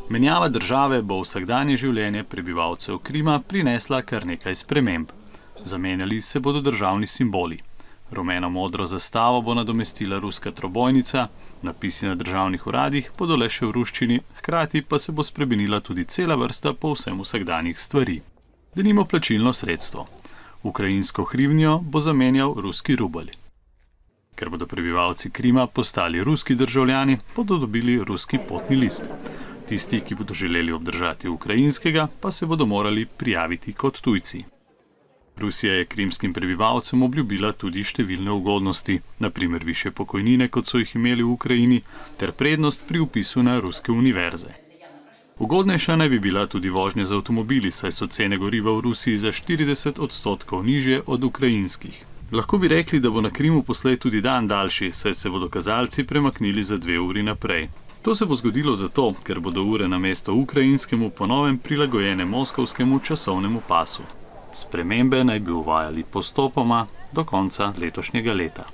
Menjava države bo v vsakdanje življenje prebivalcev Krima prinesla kar nekaj sprememb. Zamenjali se bodo državni simboli. Rumeno-modro zastavo bo nadomestila ruska trobojnica, napisi na državnih uradih bodo le še v ruščini, hkrati pa se bo spremenila tudi cela vrsta povsem vsakdanjih stvari. Denimo plačilno sredstvo. Ukrajinsko hrivnjo bo zamenjal ruski rubelj. Ker bodo prebivalci Krima postali ruski državljani, bodo dobili ruski potni list. Tisti, ki bodo želeli obdržati ukrajinskega, pa se bodo morali prijaviti kot tujci. Rusija je krimskim prebivalcem obljubila tudi številne ugodnosti, na primer višje pokojnine, kot so jih imeli v Ukrajini, ter prednost pri vpisu na ruske univerze. Ugodnejša naj bi bila tudi vožnja z avtomobili, saj so cene goriva v Rusiji za 40% nižje od ukrajinskih. Lahko bi rekli, da bo na Krimu poslej tudi dan daljši, saj se bodo kazalci premaknili za 2 uri naprej. To se bo zgodilo zato, ker bodo ure namesto ukrajinskemu po novem prilagojene moskovskemu časovnemu pasu. Spremembe naj bi uvajali postopoma do konca letošnjega leta.